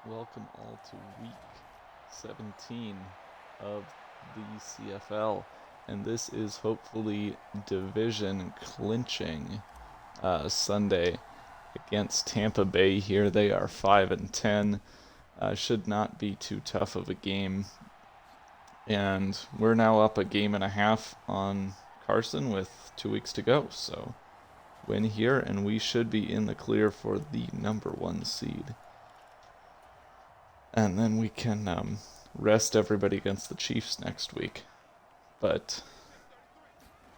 Welcome all to week 17 of the CFL, and this is hopefully division clinching Sunday against Tampa Bay. Here they are 5-10. Should not be too tough of a game, and we're now up a game and a half on Carson with 2 weeks to go. So win here, and we should be in the clear for the number 1 seed. And then we can rest everybody against the Chiefs next week. But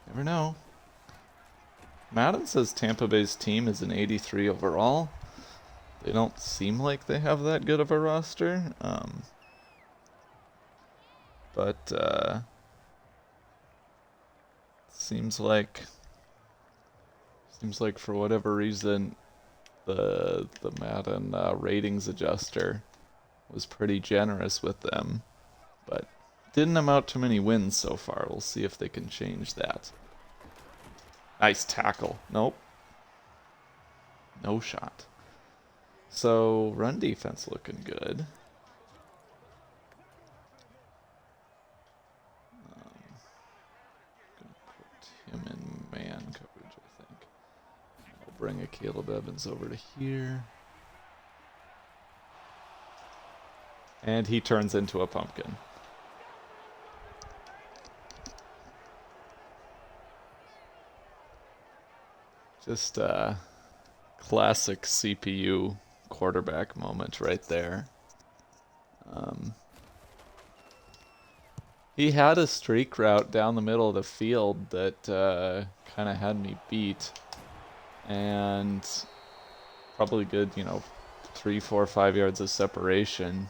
never know. Madden says Tampa Bay's team is an 83 overall. They don't seem like they have that good of a roster. But seems like for whatever reason the Madden ratings adjuster was pretty generous with them, but didn't amount to many wins so far. We'll see if they can change that. Nice tackle. Nope. No shot. So, run defense looking good. Gonna put him in man coverage, I think. I'll bring a Caleb Evans over to here. And he turns into a pumpkin. Just a classic CPU quarterback moment right there. He had a streak route down the middle of the field that kind of had me beat. And probably good, 3, 4, 5 yards of separation.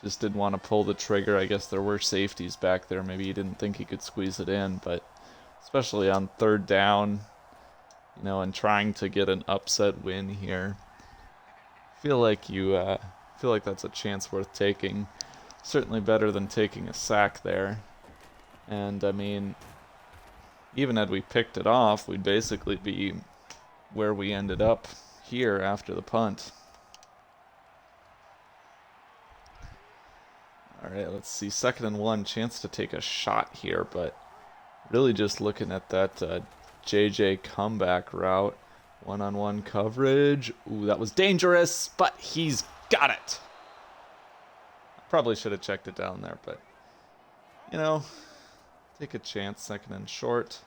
Just didn't want to pull the trigger. I guess there were safeties back there. Maybe he didn't think he could squeeze it in, but especially on third down, and trying to get an upset win here, feel like that's a chance worth taking. Certainly better than taking a sack there. And I mean, even had we picked it off, we'd basically be where we ended up here after the punt. Alright, let's see. 2nd and 1, chance to take a shot here, but really just looking at that JJ comeback route. One-on-one coverage. Ooh, that was dangerous, but he's got it. Probably should have checked it down there, but, take a chance. 2nd and short.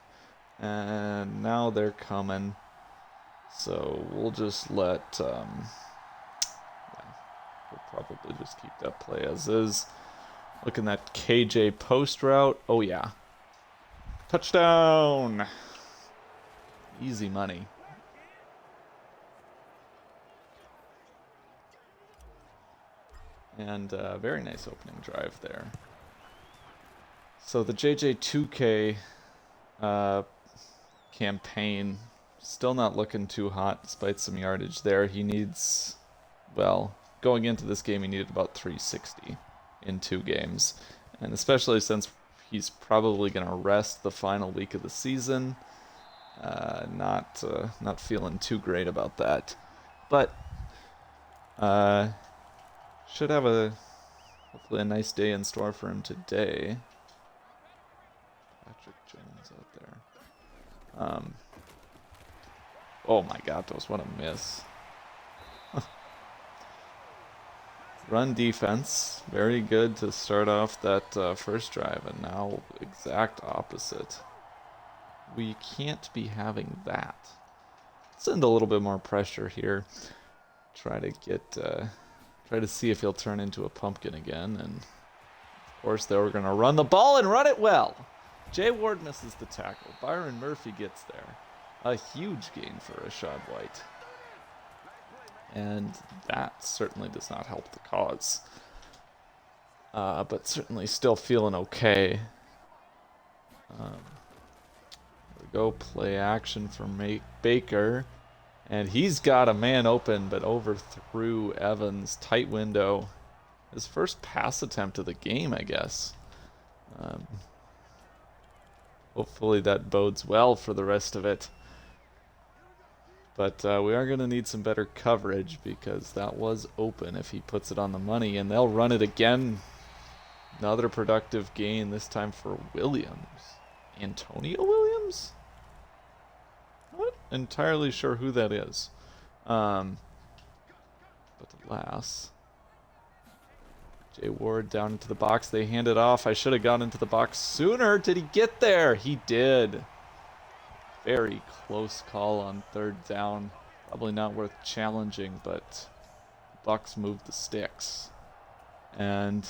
And now they're coming. So we'll just let, we'll probably just keep that play as is. Looking at KJ post route. Oh, yeah. Touchdown! Easy money. And very nice opening drive there. So the JJ2K campaign, still not looking too hot despite some yardage there. He needs, going into this game, he needed about 360 in 2 games. And especially since he's probably going to rest the final week of the season. Not feeling too great about that. But should have hopefully a nice day in store for him today. Patrick Jones out there. Oh my God, what a miss. Run defense, very good to start off that first drive, and now exact opposite. We can't be having that. Send a little bit more pressure here. Try to see if he'll turn into a pumpkin again, and of course they were going to run the ball and run it well. Jay Ward misses the tackle. Byron Murphy gets there. A huge gain for Rashad White. And that certainly does not help the cause. But certainly still feeling okay. There we go, play action for Baker. And he's got a man open, but overthrew Evans. Tight window. His first pass attempt of the game, I guess. Hopefully that bodes well for the rest of it. But we are going to need some better coverage because that was open if he puts it on the money. And they'll run it again. Another productive gain, this time for Williams. Antonio Williams? Not entirely sure who that is. But alas. Jay Ward down into the box. They hand it off. I should have gone into the box sooner. Did he get there? He did. Very close call on third down. Probably not worth challenging, but Bucks moved the sticks. And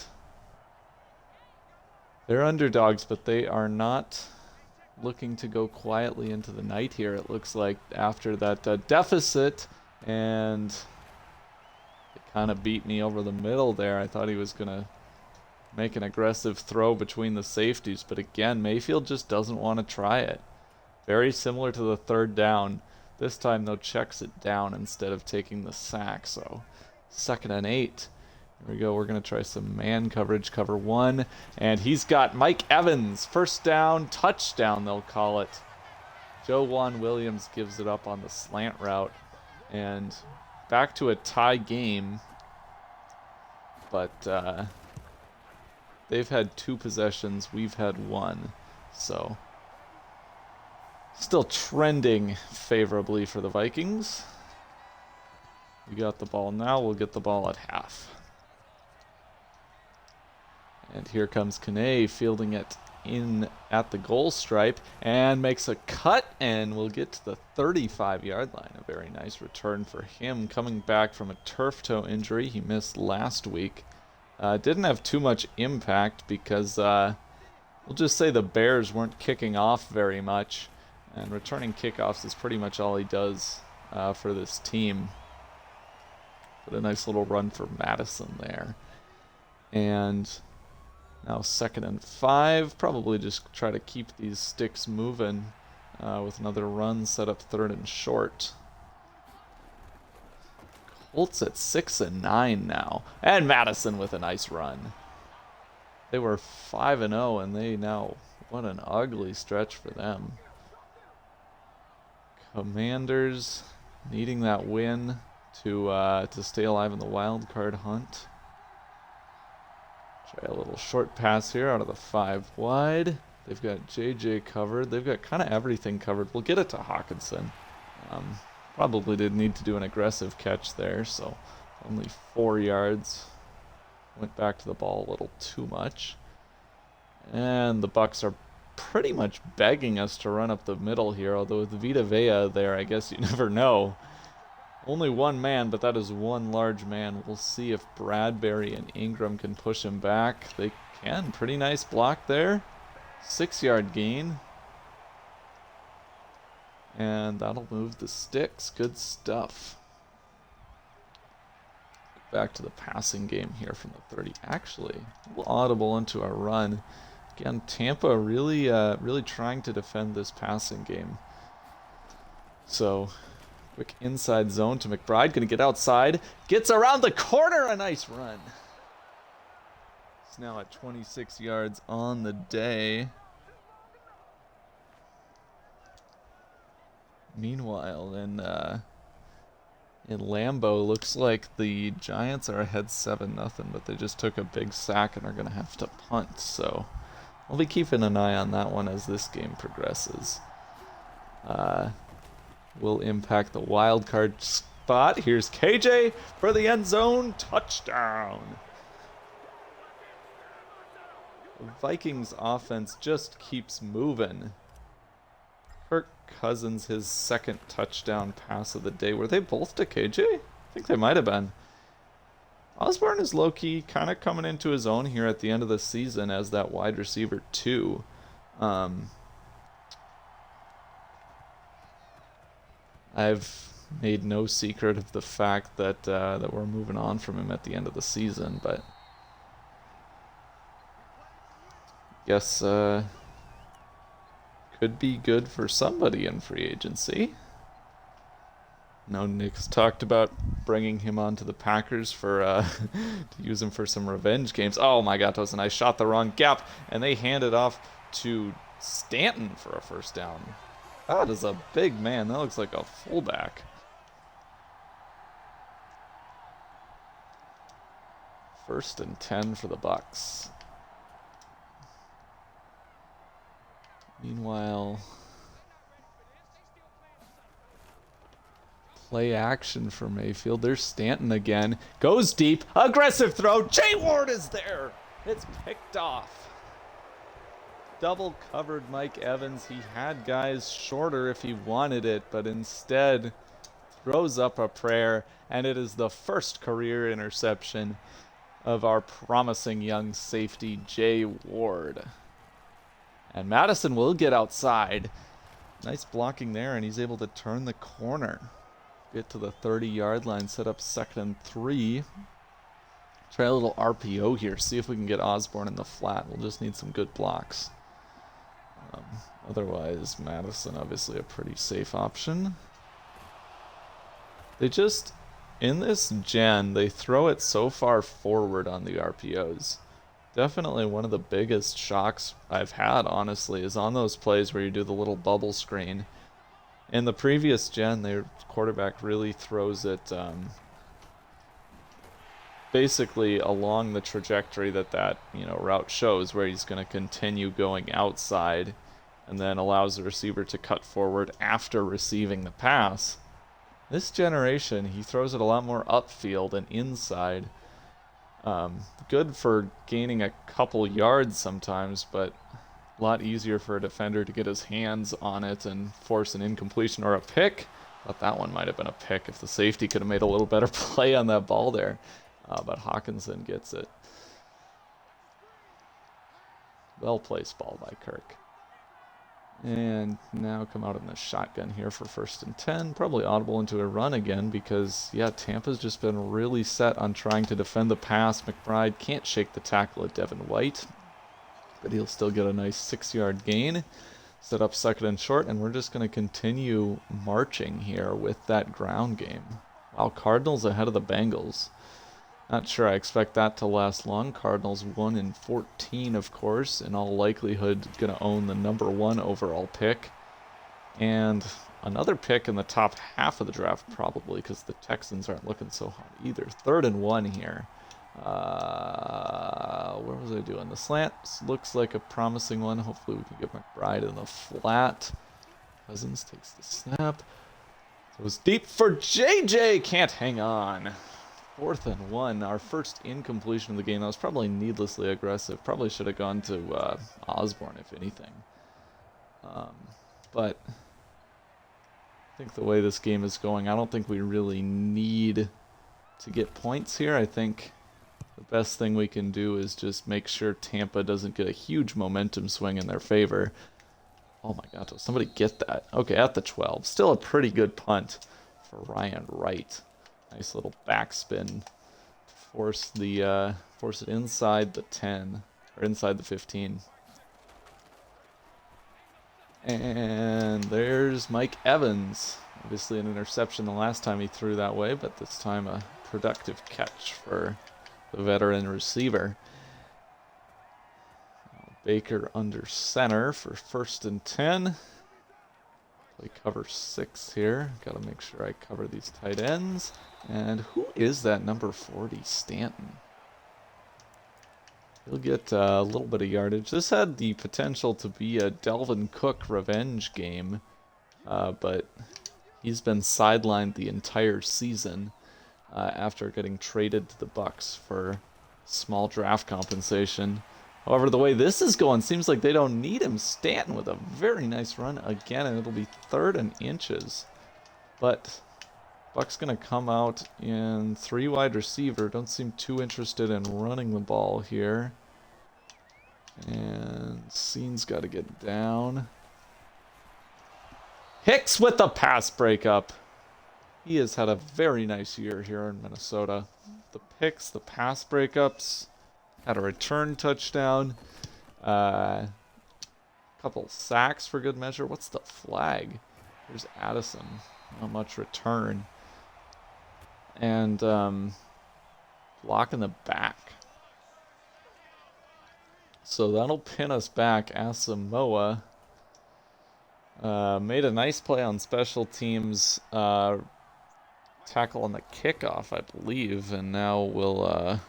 they're underdogs, but they are not looking to go quietly into the night here. It looks like after that deficit, and it kind of beat me over the middle there. I thought he was going to make an aggressive throw between the safeties, but again, Mayfield just doesn't want to try it. Very similar to the third down. This time, though, checks it down instead of taking the sack. So 2nd and 8. Here we go. We're going to try some man coverage, cover 1. And he's got Mike Evans. First down, touchdown, they'll call it. Joe Juan Williams gives it up on the slant route. And back to a tie game. But they've had 2 possessions. We've had 1. So still trending favorably for the Vikings. We got the ball now. We'll get the ball at half. And here comes Kane fielding it in at the goal stripe and makes a cut, and we'll get to the 35-yard line. A very nice return for him, coming back from a turf toe injury he missed last week. Didn't have too much impact because we'll just say the Bears weren't kicking off very much, and returning kickoffs is pretty much all he does for this team. But a nice little run for Madison there. And now 2nd and 5. Probably just try to keep these sticks moving with another run, set up 3rd and short. Colts at 6 and 9 now. And Madison with a nice run. They were 5 and 0, and they now, what an ugly stretch for them. Commanders needing that win to stay alive in the wild card hunt. Try a little short pass here out of the 5 wide. They've got JJ covered. They've got kind of everything covered. We'll get it to Hawkinson. Probably did need to do an aggressive catch there, so only 4 yards. Went back to the ball a little too much. And the Bucks are pretty much begging us to run up the middle here, although with Vita Vea there, I guess you never know. Only 1 man, but that is 1 large man. We'll see if Bradbury and Ingram can push him back. They can. Pretty nice block there. 6-yard gain. And that'll move the sticks. Good stuff. Back to the passing game here from the 30. Actually, a little audible into our run. Again, Tampa really trying to defend this passing game. So quick inside zone to McBride. Going to get outside. Gets around the corner. A nice run. It's now at 26 yards on the day. Meanwhile, in Lambeau, looks like the Giants are ahead 7-0, but they just took a big sack and are going to have to punt. So I'll be keeping an eye on that one as this game progresses. Will impact the wild card spot. Here's KJ for the end zone touchdown. The Vikings offense just keeps moving. Kirk Cousins, his 2nd touchdown pass of the day. Were they both to KJ? I think they might have been. Osborne is low-key kind of coming into his own here at the end of the season as that wide receiver 2. I've made no secret of the fact that that we're moving on from him at the end of the season, but guess could be good for somebody in free agency. No, Nick's talked about bringing him on to the Packers for to use him for some revenge games. Oh my God, Tosin, I shot the wrong gap, and they hand it off to Stanton for a first down. That is a big man. That looks like a fullback. First and 10 for the Bucks. Meanwhile, play action for Mayfield. There's Stanton again. Goes deep. Aggressive throw. Jay Ward is there. It's picked off. Double covered Mike Evans. He had guys shorter if he wanted it, but instead throws up a prayer, and it is the first career interception of our promising young safety, Jay Ward. And Madison will get outside. Nice blocking there, and he's able to turn the corner. Get to the 30-yard line, set up 2nd and 3. Try a little RPO here, see if we can get Osborne in the flat. We'll just need some good blocks. Otherwise, Madison, obviously a pretty safe option. They just, in this gen, they throw it so far forward on the RPOs. Definitely one of the biggest shocks I've had, honestly, is on those plays where you do the little bubble screen. In the previous gen, their quarterback really throws it basically along the trajectory that route shows, where he's going to continue going outside and then allows the receiver to cut forward after receiving the pass. This generation, he throws it a lot more upfield and inside. Good for gaining a couple yards sometimes, but a lot easier for a defender to get his hands on it and force an incompletion or a pick. Thought that one might have been a pick if the safety could have made a little better play on that ball there. But Hawkinson gets it. Well-placed ball by Kirk. And now come out in the shotgun here for 1st and 10. Probably audible into a run again because, yeah, Tampa's just been really set on trying to defend the pass. McBride can't shake the tackle at Devin White, but he'll still get a nice 6-yard gain. Set up 2nd and short, and we're just going to continue marching here with that ground game. Wow, Cardinals ahead of the Bengals. Not sure I expect that to last long. Cardinals 1-14, of course. In all likelihood, going to own the number 1 overall pick. And another pick in the top half of the draft, probably, because the Texans aren't looking so hot either. 3rd and 1 here. Where was I doing? The slant looks like a promising one. Hopefully we can get McBride in the flat. Cousins takes the snap. Throws deep for JJ. Can't hang on. 4th and 1, our first incompletion of the game. That was probably needlessly aggressive. Probably should have gone to Osborne, if anything. But I think the way this game is going, I don't think we really need to get points here. I think the best thing we can do is just make sure Tampa doesn't get a huge momentum swing in their favor. Oh my God, does somebody get that? Okay, at the 12. Still a pretty good punt for Ryan Wright. Nice little backspin. Force it inside the 10, or inside the 15. And there's Mike Evans. Obviously an interception the last time he threw that way, but this time a productive catch for the veteran receiver. Baker under center for 1st and 10. Play cover 6 here. Got to make sure I cover these tight ends. And who is that number 40, Stanton? He'll get a little bit of yardage. This had the potential to be a Delvin Cook revenge game, but he's been sidelined the entire season after getting traded to the Bucks for small draft compensation. However, the way this is going, seems like they don't need him. Stanton with a very nice run again, and it'll be 3rd and inches. But Buck's going to come out in 3 wide receiver. Don't seem too interested in running the ball here. And Scene's got to get down. Hicks with the pass breakup. He has had a very nice year here in Minnesota. The picks, the pass breakups. Had a return touchdown. Couple sacks for good measure. What's the flag? Here's Addison. Not much return. And block in the back. So that'll pin us back. Asamoah made a nice play on special teams. Tackle on the kickoff, I believe. And now we'll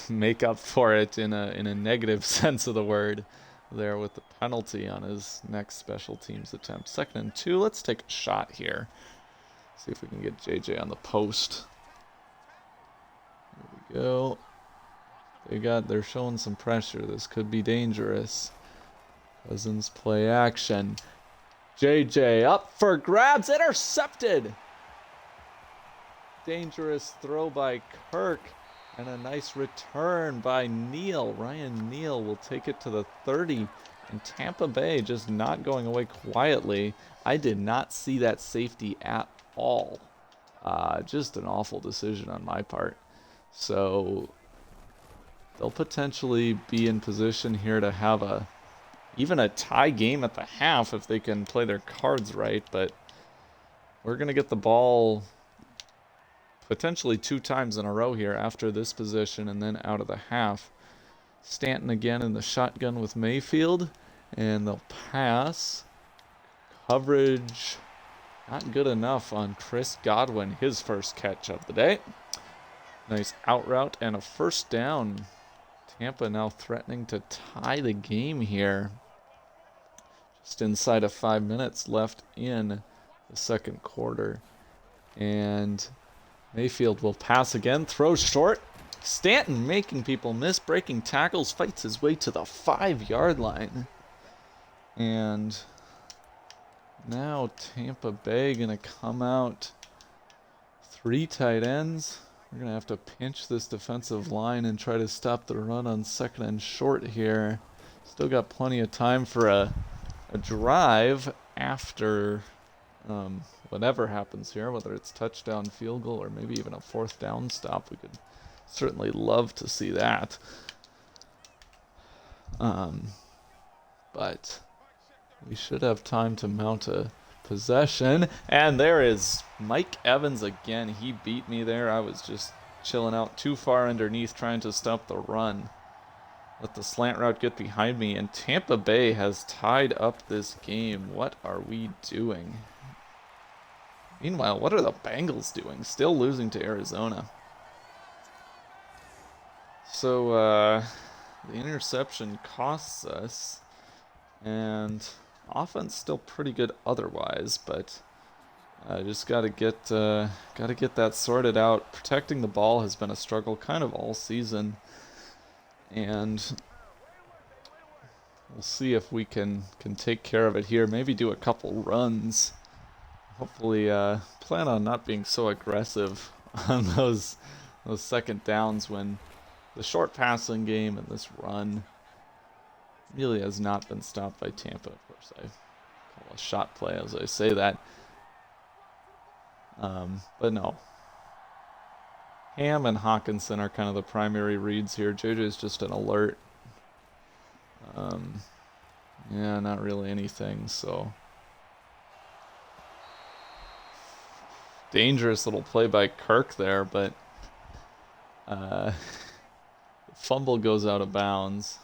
make up for it in a negative sense of the word there with the penalty on his next special teams attempt. 2nd and 2. Let's take a shot here. See if we can get JJ on the post. Here we go. They're showing some pressure. This could be dangerous. Cousins play action. JJ up for grabs, intercepted. Dangerous throw by Kirk. And a nice return by Neal. Ryan Neal will take it to the 30. And Tampa Bay just not going away quietly. I did not see that safety at all. Just an awful decision on my part. So they'll potentially be in position here to have even a tie game at the half if they can play their cards right. But we're going to get the ball potentially 2 times in a row here after this position and then out of the half. Stanton again in the shotgun with Mayfield, and they'll pass. Coverage not good enough on Chris Godwin, his first catch of the day. Nice out route and a first down. Tampa now threatening to tie the game here. Just inside of 5 minutes left in the 2nd quarter. And Mayfield will pass again, throws short. Stanton making people miss, breaking tackles, fights his way to the 5-yard line. And now Tampa Bay going to come out 3 tight ends. We're going to have to pinch this defensive line and try to stop the run on 2nd and short here. Still got plenty of time for a drive after whatever happens here, whether it's touchdown, field goal, or maybe even a 4th down stop. We could certainly love to see that. But we should have time to mount a possession. And there is Mike Evans again. He beat me there. I was just chilling out too far underneath trying to stop the run. Let the slant route get behind me. And Tampa Bay has tied up this game. What are we doing? Meanwhile, what are the Bengals doing? Still losing to Arizona. So, the interception costs us. And offense still pretty good otherwise, but just gotta get that sorted out. Protecting the ball has been a struggle kind of all season. And we'll see if we can take care of it here. Maybe do a couple runs. Hopefully plan on not being so aggressive on those 2nd downs when the short passing game and this run really has not been stopped by Tampa. Of course, I call a shot play as I say that. But no. Ham and Hawkinson are kind of the primary reads here. JJ's just an alert. Yeah, not really anything, so. Dangerous little play by Kirk there, but fumble goes out of bounds.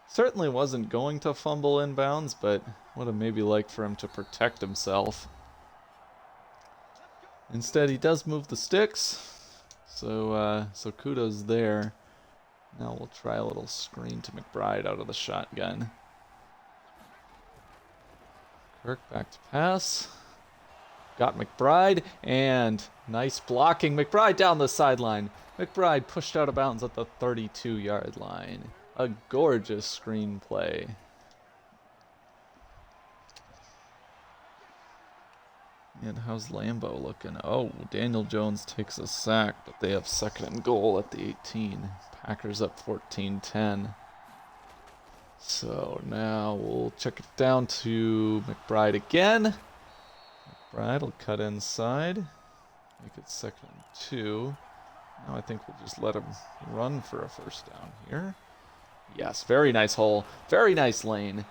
Certainly wasn't going to fumble inbounds, but would have maybe liked for him to protect himself. Instead, he does move the sticks, so kudos there. Now we'll try a little screen to McBride out of the shotgun. Kirk back to pass. Got McBride, and nice blocking. McBride down the sideline. McBride pushed out of bounds at the 32-yard line. A gorgeous screenplay. And how's Lambeau looking? Oh, Daniel Jones takes a sack, but they have 2nd and goal at the 18. Packers up 14-10. So now we'll check it down to McBride again. McBride will cut inside. Make it 2nd and 2. Now I think we'll just let him run for a first down here. Yes, very nice hole. Very nice lane.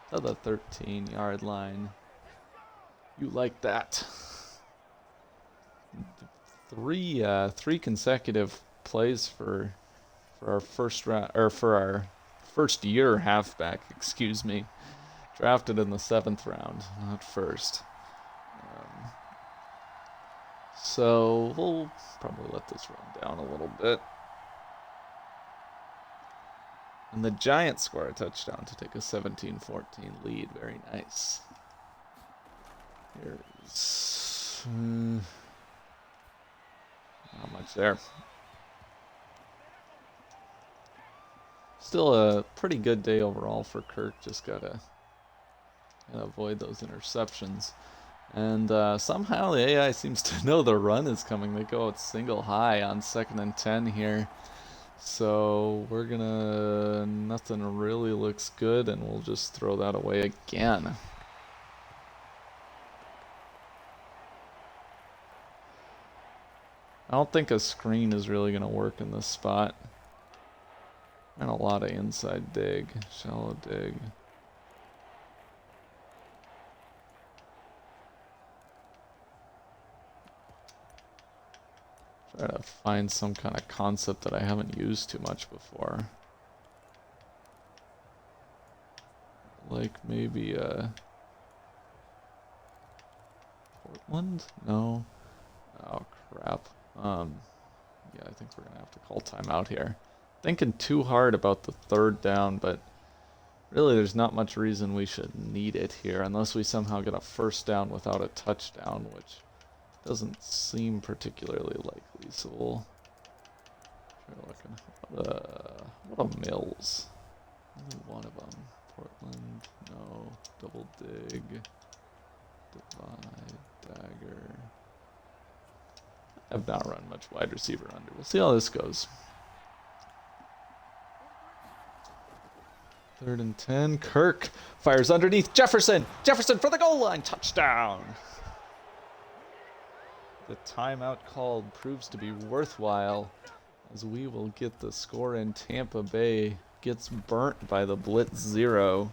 To the 13-yard line. You like that. Three consecutive plays for our first round, or for our first year halfback, excuse me. Drafted in the 7th round, not first. So we'll probably let this run down a little bit. And the Giants score a touchdown to take a 17-14 lead. Very nice. Here's... not much there. Still a pretty good day overall for Kirk. Just gotta avoid those interceptions. And somehow the AI seems to know the run is coming. They go out single high on 2nd and 10 here. So we're gonna... nothing really looks good, and we'll just throw that away again. I don't think a screen is really gonna work in this spot. And a lot of inside dig, shallow dig. Try to find some kind of concept that I haven't used too much before. Like maybe Portland? No. Oh crap. Yeah, I think we're gonna have to call timeout here. Thinking too hard about the 3rd down, but really there's not much reason we should need it here unless we somehow get a 1st down without a touchdown, which doesn't seem particularly likely. So we'll try looking. What a Mills? Only one of them. Portland, no. Double dig. Divide, dagger. I've not run much wide receiver under. We'll see how this goes. 3rd and 10. Kirk fires underneath. Jefferson! Jefferson for the goal line! Touchdown! The timeout called proves to be worthwhile, as we will get the score in. Tampa Bay gets burnt by the blitz 0.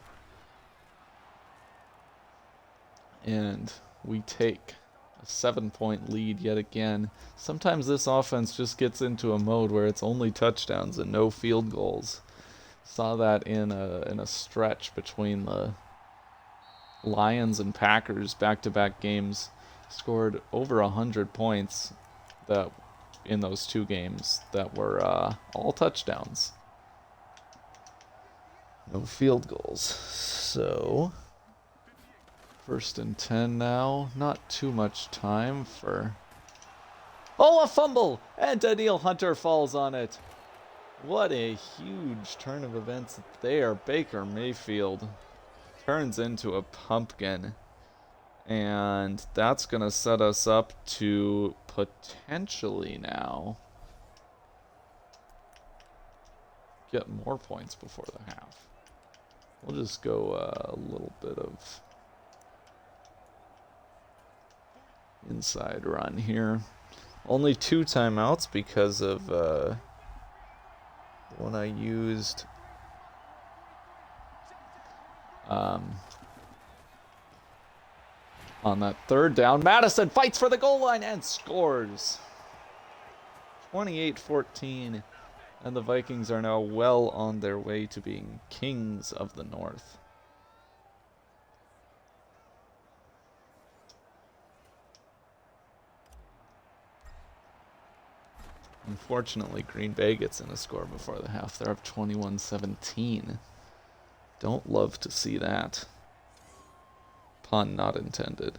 And we take a 7-point lead yet again. Sometimes this offense just gets into a mode where it's only touchdowns and no field goals. Saw that in a stretch between the Lions and Packers back-to-back games. Scored over 100 points that in those 2 games that were all touchdowns. No field goals. So 1st and 10 now. Not too much time for... Oh, a fumble! And Danielle Hunter falls on it. What a huge turn of events there. Baker Mayfield turns into a pumpkin. And that's going to set us up to potentially now get more points before the half. We'll just go a little bit of inside run here. Only 2 timeouts because of the one I used. On that 3rd down, Madison fights for the goal line and scores. 28-14, and the Vikings are now well on their way to being kings of the North. Unfortunately, Green Bay gets in a score before the half. They're up 21-17. Don't love to see that. Pun not intended.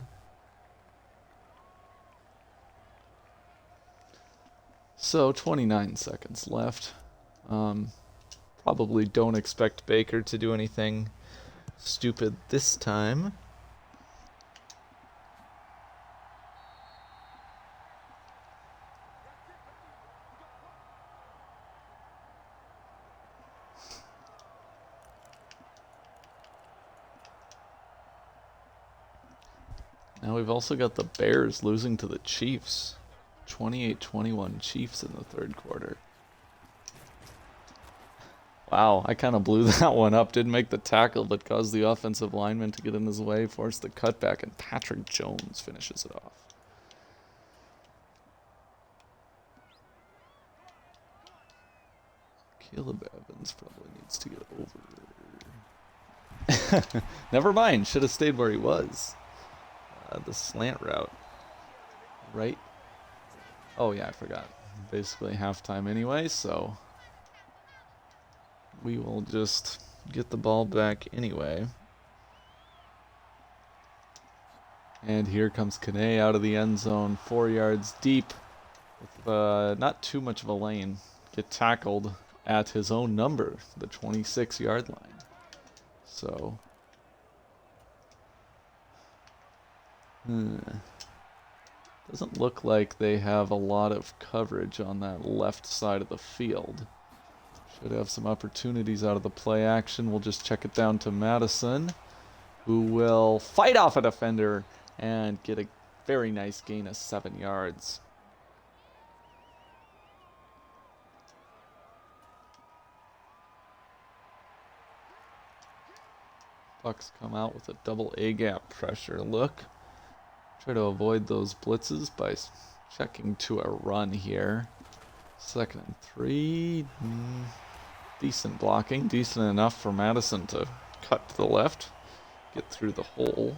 So 29 seconds left. Probably don't expect Baker to do anything stupid this time. Now we've also got the Bears losing to the Chiefs. 28-21 Chiefs in the 3rd quarter. Wow, I kind of blew that one up. Didn't make the tackle, but caused the offensive lineman to get in his way, forced the cutback, and Patrick Jones finishes it off. Caleb Evans probably needs to get over. Never mind, should have stayed where he was. The slant route. Right? Oh yeah, I forgot. Basically halftime anyway, so we will just get the ball back anyway. And here comes Kane out of the end zone, 4 yards deep, with not too much of a lane. Get tackled at his own number, the 26-yard line. So, doesn't look like they have a lot of coverage on that left side of the field. Should have some opportunities out of the play action. We'll just check it down to Madison, who will fight off a defender and get a very nice gain of 7 yards. Bucks come out with a double A-gap pressure look. Try to avoid those blitzes by checking to a run here. 2nd and 3. Decent blocking. Decent enough for Madison to cut to the left. Get through the hole.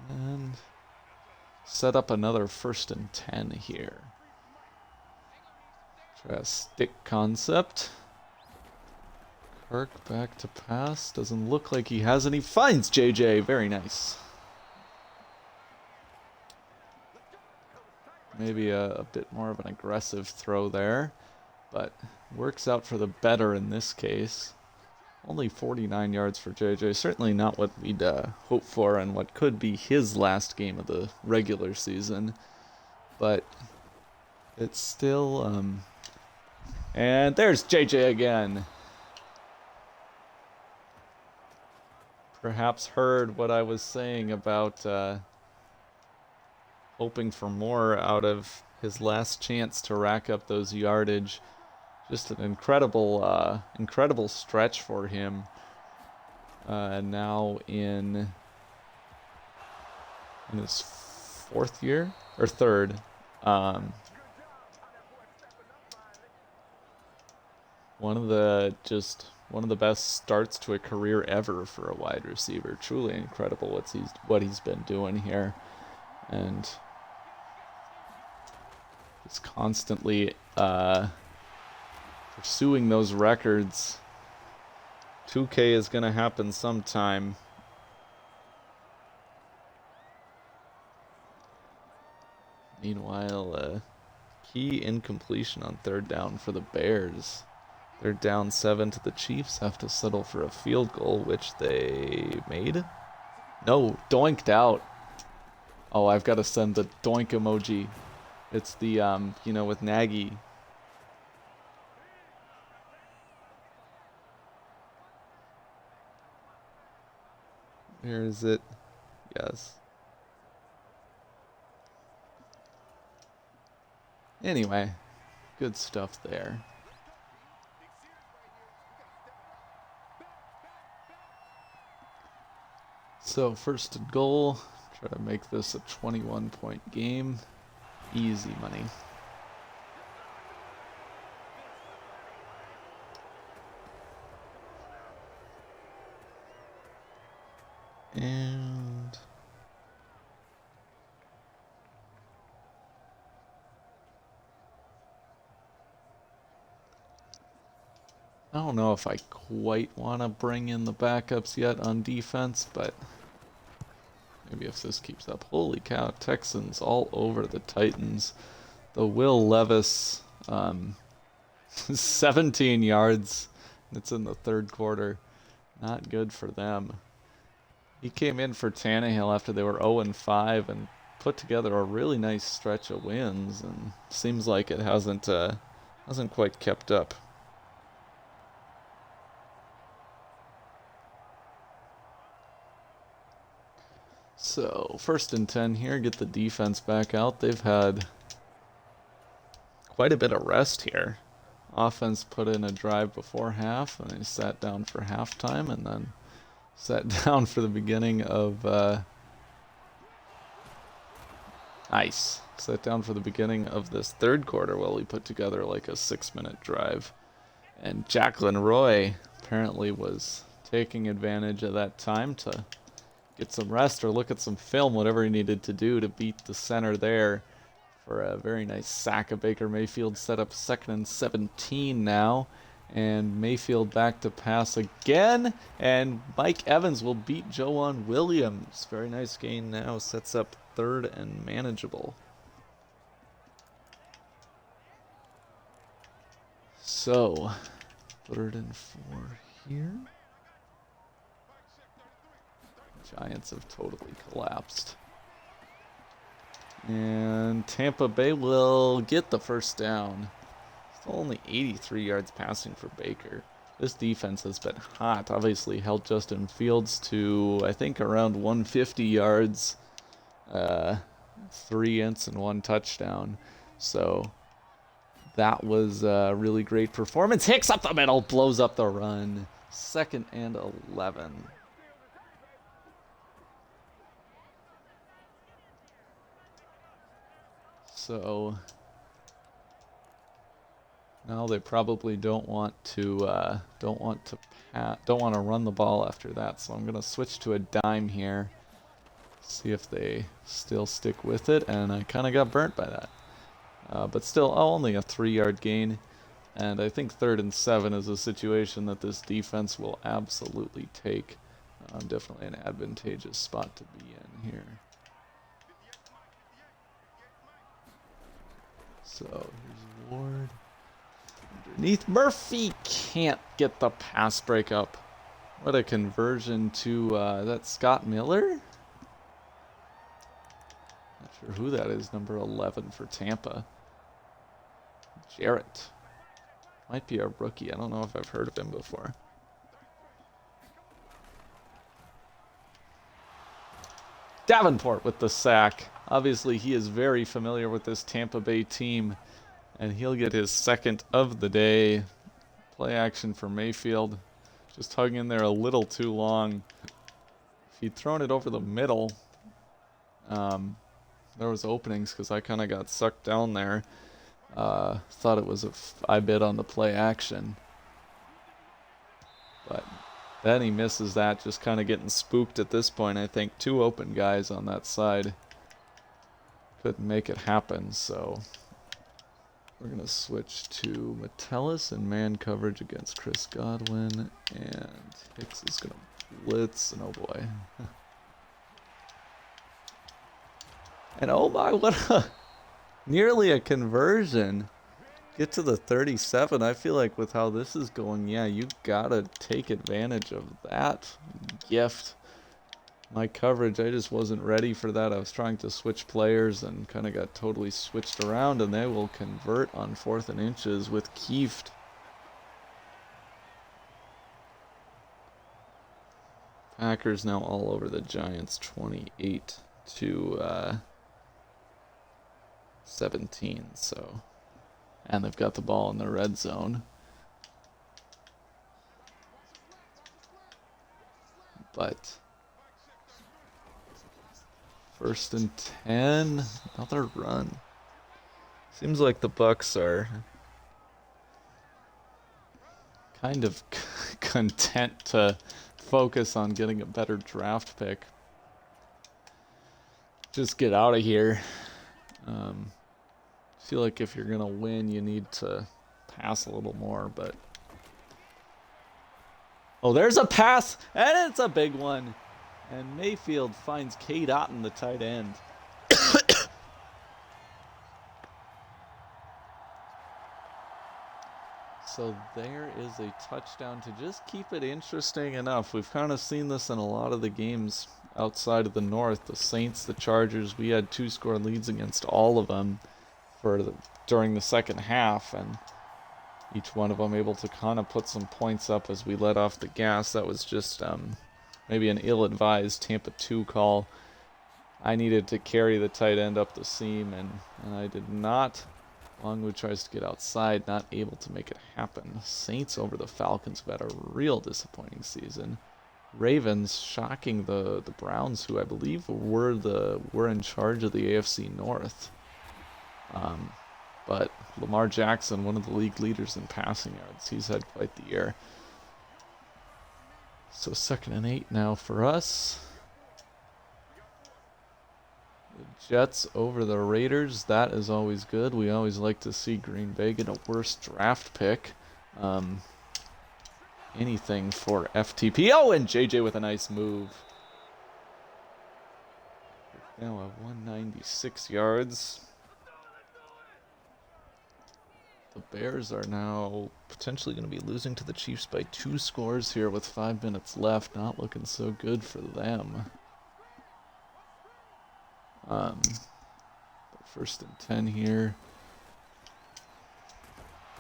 And set up another 1st and 10 here. Try a stick concept. Kirk back to pass. Doesn't look like he has any. Finds JJ. Very nice. Maybe a bit more of an aggressive throw there, but works out for the better in this case. Only 49 yards for JJ. Certainly not what we'd hope for and what could be his last game of the regular season, but it's still... And there's JJ again. Perhaps heard what I was saying about hoping for more out of his last chance to rack up those yardage. Just an incredible, incredible stretch for him. Now in his 4th year or 3rd. One of the best starts to a career ever for a wide receiver. Truly incredible what he's been doing here, and he's constantly pursuing those records. 2K is going to happen sometime. Meanwhile, key incompletion on 3rd down for the Bears. They're down 7 to the Chiefs, have to settle for a field goal, which they made? No, doinked out. Oh, I've got to send the doink emoji. It's the, with Nagy. Where is it? Yes. Anyway, good stuff there. So 1st and goal, try to make this a 21-point game. Easy money. And I don't know if I quite want to bring in the backups yet on defense, but maybe if this keeps up. Holy cow, Texans all over the Titans. The Will Levis, 17 yards. It's in the 3rd quarter. Not good for them. He came in for Tannehill after they were 0-5 and put together a really nice stretch of wins, and seems like it hasn't quite kept up. So 1st and 10 here, get the defense back out. They've had quite a bit of rest here. Offense put in a drive before half, and they sat down for halftime, and then sat down for the beginning of sat down for the beginning of this 3rd quarter while we put together like a 6-minute drive. And Jacqueline Roy apparently was taking advantage of that time to get some rest or look at some film, whatever he needed to do to beat the center there for a very nice sack of Baker Mayfield. Set up 2nd and 17 now. And Mayfield back to pass again. And Mike Evans will beat Joejuan Williams. Very nice gain now. Sets up 3rd and manageable. So, 3rd and 4 here. Giants have totally collapsed. And Tampa Bay will get the first down. Still only 83 yards passing for Baker. This defense has been hot. Obviously held Justin Fields to, I think, around 150 yards. 3 ints and 1 touchdown. So that was a really great performance. Hicks up the middle, blows up the run. 2nd and 11. So now they probably don't want to run the ball after that. So I'm gonna switch to a dime here. See if they still stick with it, and I kind of got burnt by that. But still, only a 3-yard gain. And I think 3rd and 7 is a situation that this defense will absolutely take. Definitely an advantageous spot to be in here. So here's Ward. Underneath, Murphy can't get the pass break up. What a conversion to, that Scott Miller? Not sure who that is, number 11 for Tampa. Jarrett. Might be a rookie. I don't know if I've heard of him before. Davenport with the sack. Obviously, he is very familiar with this Tampa Bay team, and he'll get his 2nd of the day. Play action for Mayfield. Just hung in there a little too long. If he'd thrown it over the middle, there was openings because I kind of got sucked down there. Thought it was I bid on the play action. But then he misses that, just kind of getting spooked at this point. I think 2 open guys on that side. Couldn't make it happen, so we're going to switch to Metellus and man coverage against Chris Godwin. And Hicks is going to blitz, and oh boy. And oh my, what a... Nearly a conversion. Get to the 37. I feel like with how this is going, yeah, you gotta take advantage of that gift. My coverage, I just wasn't ready for that. I was trying to switch players and kind of got totally switched around, and they will convert on 4th and inches with Kieft. Packers now all over the Giants, 28 to 17, so, and they've got the ball in the red zone. But 1st and 10, another run. Seems like the Bucks are kind of content to focus on getting a better draft pick. Just get out of here. Feel like if you're gonna win, you need to pass a little more, but oh, there's a pass, and it's a big one. And Mayfield finds Cade Otton, the tight end. So there is a touchdown to just keep it interesting enough. We've kind of seen this in a lot of the games outside of the North. The Saints, the Chargers, we had 2-score leads against all of them during the second half, and each one of them able to kind of put some points up as we let off the gas. That was just maybe an ill-advised Tampa 2 call. I needed to carry the tight end up the seam, and I did not. Longwood tries to get outside, not able to make it happen. Saints over the Falcons have had a real disappointing season. Ravens shocking the Browns, who I believe were in charge of the AFC North. But Lamar Jackson, one of the league leaders in passing yards, he's had quite the year. So 2nd and 8 now for us. Jets over the Raiders. That is always good. We always like to see Green Bay get a worse draft pick. Anything for FTP. Oh, and JJ with a nice move. Now at 196 yards. The Bears are now potentially going to be losing to the Chiefs by 2 scores here with 5 minutes left. Not looking so good for them. First and 10 here.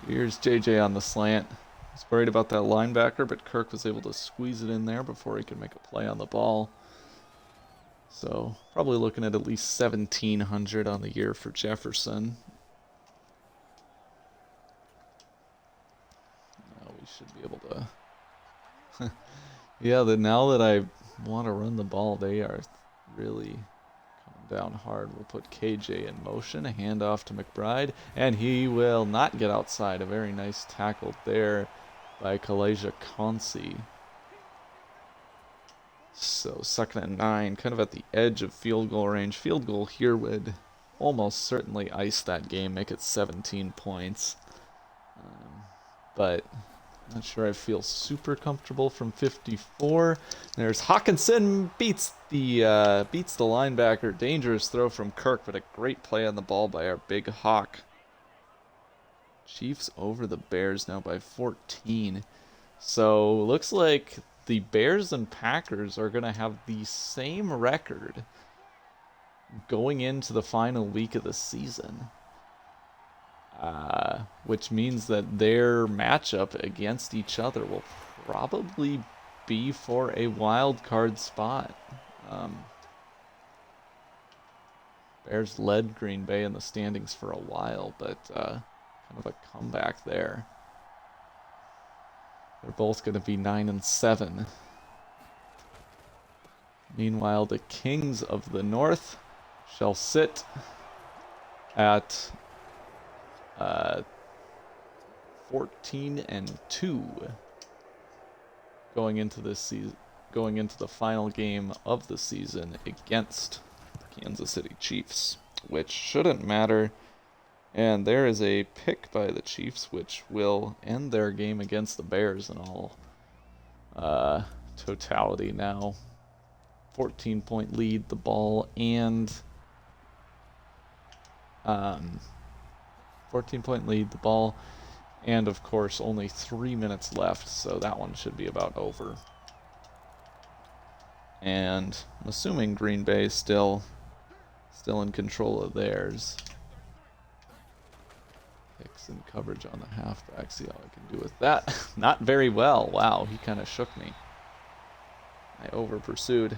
Here's JJ on the slant. He's worried about that linebacker, but Kirk was able to squeeze it in there before he could make a play on the ball. So probably looking at least 1,700 on the year for Jefferson. Now we should be able to... yeah, now that I want to run the ball, they are really coming down hard. We'll put KJ in motion, a handoff to McBride, and he will not get outside. A very nice tackle there by Kalaja Consi. So 2nd and 9, kind of at the edge of field goal range. Field goal here would almost certainly ice that game, make it 17 points. But not sure I feel super comfortable from 54. There's Hawkinson, beats the linebacker. Dangerous throw from Kirk, but a great play on the ball by our big Hawk. Chiefs over the Bears now by 14. So looks like the Bears and Packers are going to have the same record going into the final week of the season. Which means that their matchup against each other will probably be for a wild card spot. Bears led Green Bay in the standings for a while, but kind of a comeback there. They're both going to be 9-7. Meanwhile, the Kings of the North shall sit at 14-2 going into this season, going into the final game of the season against the Kansas City Chiefs, which shouldn't matter. And there is a pick by the Chiefs, which will end their game against the Bears in all totality now. 14-point lead, the ball, and 14-point lead, the ball, and of course only 3 minutes left, so that one should be about over. And I'm assuming Green Bay is still in control of theirs. Hicks in coverage on the halfback. See how I can do with that. Not very well. Wow, he kind of shook me. I over-pursued.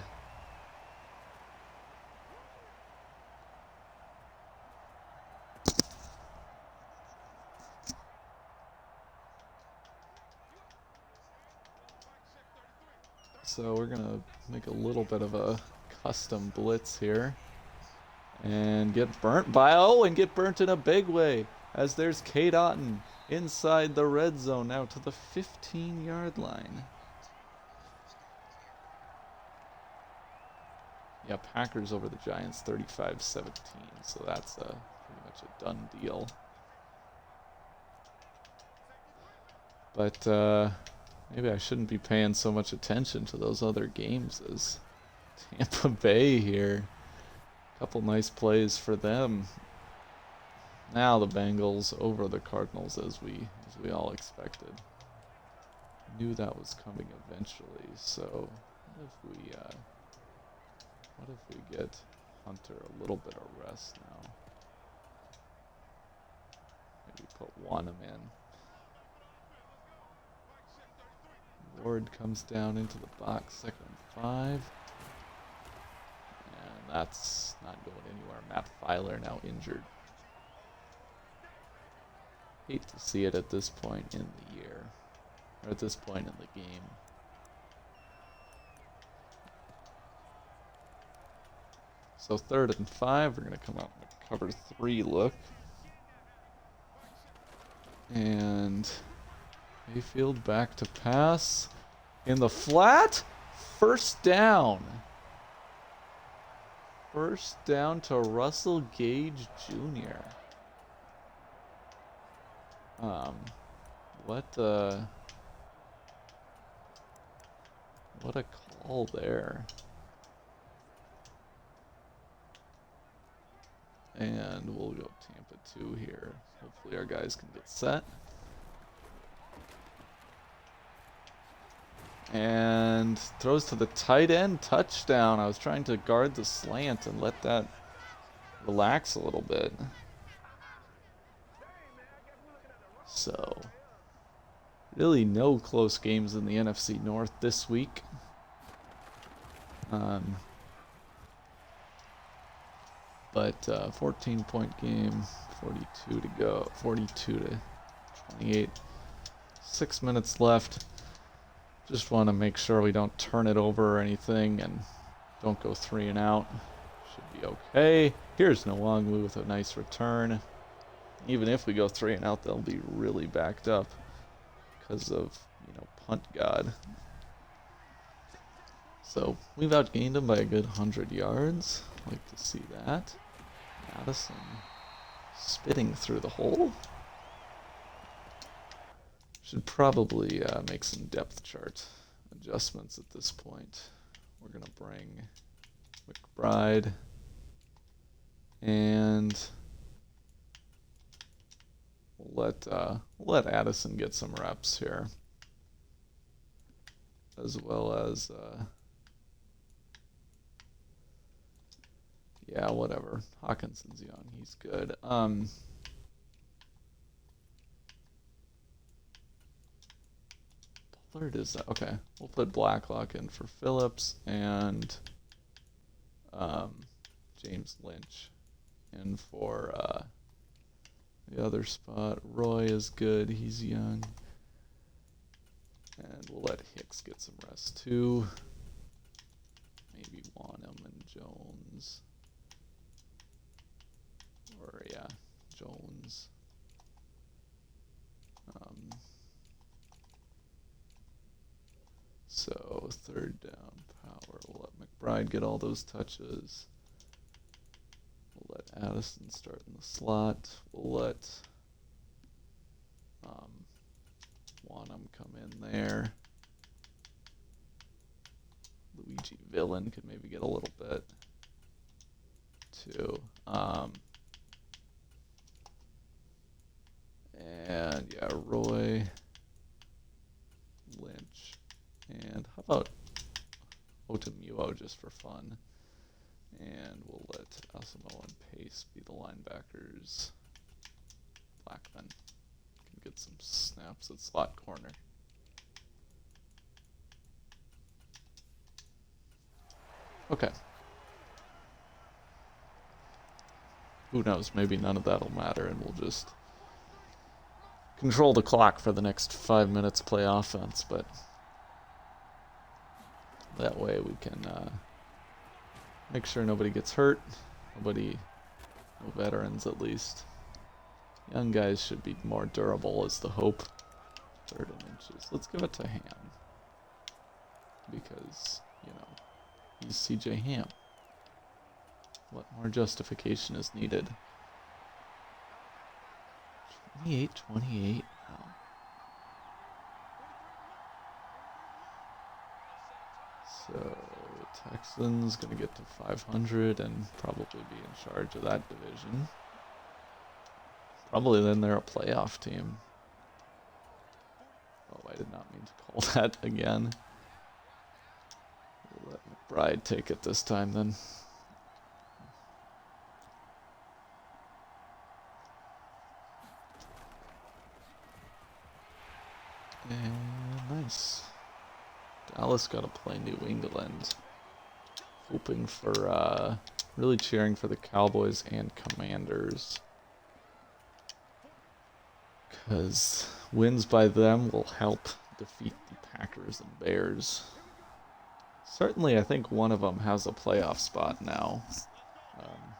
So we're going to make a little bit of a custom blitz here. And get burnt by... Oh, and get burnt in a big way. As there's Cade Otton inside the red zone now to the 15-yard line. Yeah, Packers over the Giants 35-17, so that's pretty much a done deal. But maybe I shouldn't be paying so much attention to those other games as Tampa Bay here. A couple nice plays for them. Now the Bengals over the Cardinals as we all expected. Knew that was coming eventually. So what if we get Hunter a little bit of rest now? Maybe put Wanham in. Ward comes down into the box, 2nd and 5. And that's not going anywhere. Matt Filer now injured. Hate to see it at this point in the year, or at this point in the game. So 3rd and 5, we're going to come out with a cover 3 look. And Mayfield back to pass. In the flat, 1st down. First down to Russell Gage Jr. What a call there. And we'll go Tampa 2 here. Hopefully our guys can get set. And throws to the tight end, touchdown. I was trying to guard the slant and let that relax a little bit. So, really no close games in the NFC North this week. But 14-point game, 42 to go, 42 to 28. 6 minutes left. Just want to make sure we don't turn it over or anything and don't go 3 and out. Should be okay. Here's Nwangwu with a nice return. Even if we go 3 and out, they'll be really backed up because of, punt god. So we've outgained them by a good 100 yards. Like to see that. Addison spitting through the hole. Should probably make some depth chart adjustments at this point. We're going to bring McBride and we'll let Addison get some reps here, as well as yeah, whatever. Hawkinson's young, he's good. Bullard is that? Okay, we'll put Blacklock in for Phillips and James Lynch in for the other spot. Roy is good, he's young. And we'll let Hicks get some rest too. Maybe Wanham and Jones. Or yeah, Jones. So 3rd down power. We'll let McBride get all those touches. We'll let Addison start in the slot. We'll let Wanham come in there. Luigi Villain could maybe get a little bit too. And yeah, Roy, Lynch, and how about Otamuo just for fun? And we'll let Asimo and Pace be the linebackers. Blackman can get some snaps at slot corner. Okay. Who knows, maybe none of that'll matter and we'll just control the clock for the next 5 minutes, play offense, but that way we can make sure nobody gets hurt, no veterans at least. Young guys should be more durable is the hope. 3rd and inches. Let's give it to Ham. Because, he's CJ Ham. What more justification is needed? 28-28. Wow. So Texans gonna get to 500 and probably be in charge of that division. Probably then they're a playoff team. Oh, I did not mean to call that again. We'll let McBride take it this time then. And nice. Dallas got to play New England. Hoping for, really cheering for the Cowboys and Commanders. Because wins by them will help defeat the Packers and Bears. Certainly, I think one of them has a playoff spot now.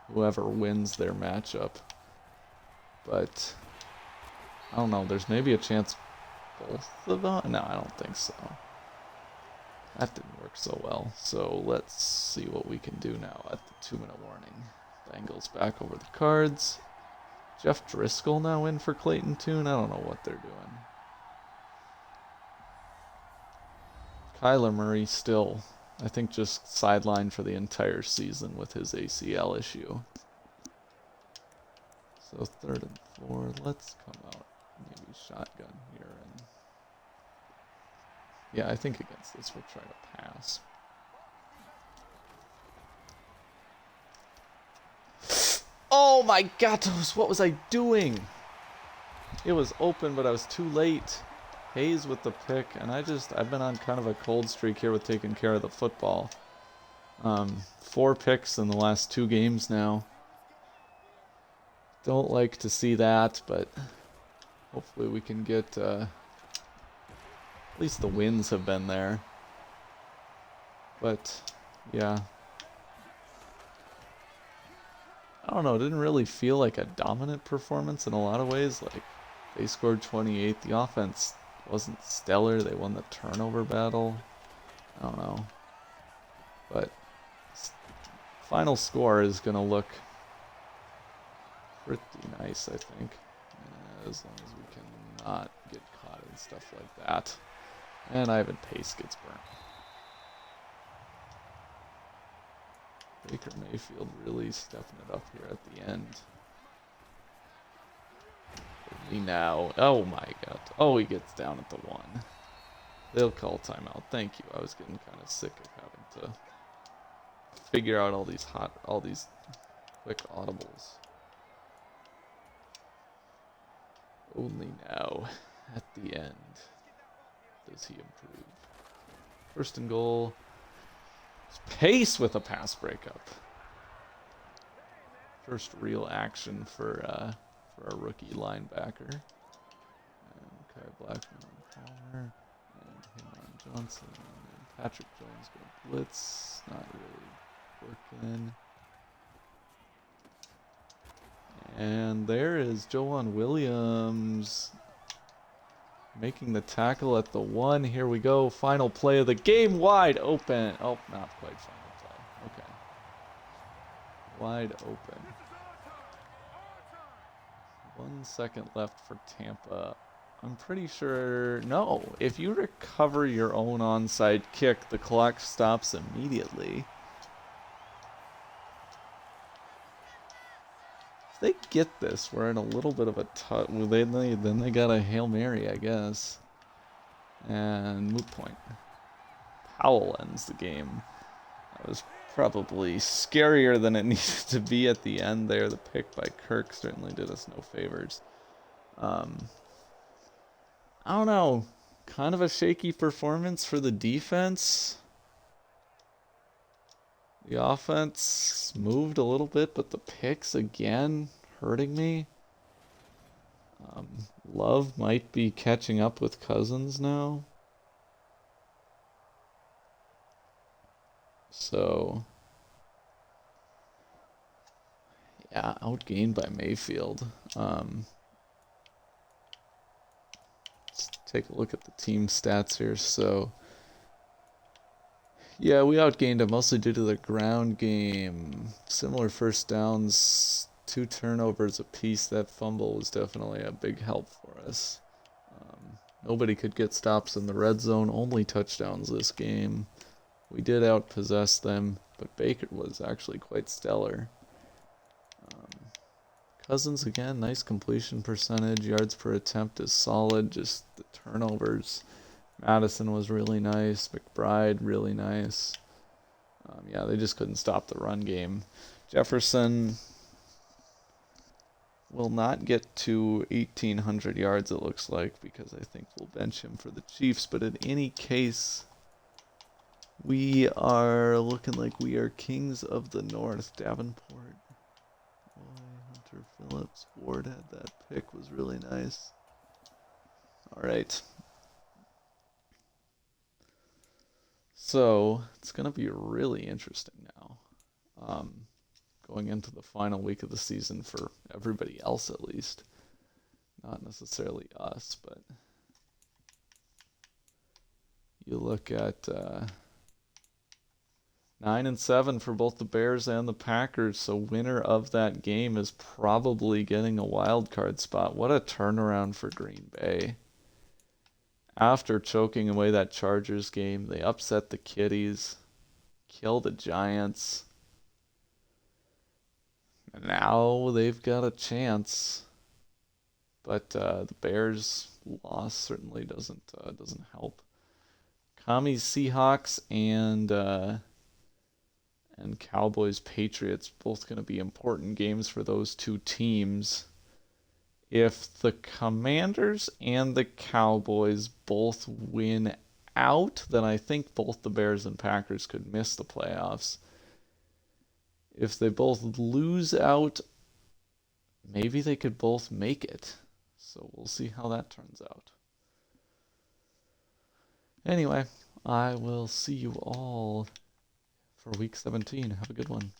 Whoever wins their matchup. But, I don't know, there's maybe a chance both of them? No, I don't think so. That didn't work so well. So let's see what we can do now at the 2-minute warning. Bengals back over the cards. Jeff Driscoll now in for Clayton Tune. I don't know what they're doing. Kyler Murray still, I think, just sidelined for the entire season with his ACL issue. So 3rd and 4. Let's come out. Maybe shotgun here. And yeah, I think against this we'll try to pass. Oh my God, what was I doing? It was open, but I was too late. Hayes with the pick, and I've been on kind of a cold streak here with taking care of the football. 4 picks in the last 2 games now. Don't like to see that, but hopefully we can get, at least the wins have been there. But, yeah. I don't know, it didn't really feel like a dominant performance in a lot of ways. Like, they scored 28. The offense wasn't stellar. They won the turnover battle. I don't know. But final score is going to look pretty nice, I think. As long as we can not get caught in stuff like that. And Ivan Pace gets burnt. Baker Mayfield really stepping it up here at the end. Now, oh my God. Oh, he gets down at the 1. They'll call timeout. Thank you. I was getting kind of sick of having to figure out all these quick audibles. Only now, at the end, does he improve. 1st and goal. Pace with a pass breakup. First real action for a rookie linebacker. And Kai Blackman on Palmer. And him on Johnson. And Patrick Jones going blitz. Not really working. And there is Joanne Williams making the tackle at the 1. Here we go. Final play of the game. Wide open. Oh, not quite final play. Okay. Wide open. 1 second left for Tampa. I'm pretty sure... No. If you recover your own onside kick, the clock stops immediately. If they get this, we're in a little bit of a tough... Well, then they got a Hail Mary, I guess. And moot point. Powell ends the game. That was probably scarier than it needed to be at the end there. The pick by Kirk certainly did us no favors. I don't know. Kind of a shaky performance for the defense. The offense moved a little bit, but the picks again hurting me. Love might be catching up with Cousins now. So, yeah, outgained by Mayfield. Let's take a look at the team stats here. So, yeah, we outgained him mostly due to the ground game. Similar first downs, 2 turnovers apiece. That fumble was definitely a big help for us. Nobody could get stops in the red zone, only touchdowns this game. We did outpossess them, but Baker was actually quite stellar. Cousins, again, nice completion percentage. Yards per attempt is solid. Just the turnovers. Madison was really nice. McBride, really nice. Yeah, they just couldn't stop the run game. Jefferson will not get to 1,800 yards, it looks like, because I think we'll bench him for the Chiefs. But in any case... We are looking like we are kings of the north. Davenport, Hunter Phillips, Ward had that pick, was really nice. All right. So it's going to be really interesting now. Going into the final week of the season for everybody else at least. Not necessarily us, but you look at... 9-7 for both the Bears and the Packers, so winner of that game is probably getting a wild card spot. What a turnaround for Green Bay. After choking away that Chargers game, they upset the Kitties, kill the Giants. And now they've got a chance. But the Bears' loss certainly doesn't help. Commies, Seahawks, and Cowboys, Patriots, both going to be important games for those two teams. If the Commanders and the Cowboys both win out, then I think both the Bears and Packers could miss the playoffs. If they both lose out, maybe they could both make it. So we'll see how that turns out. Anyway, I will see you all for week 17. Have a good one.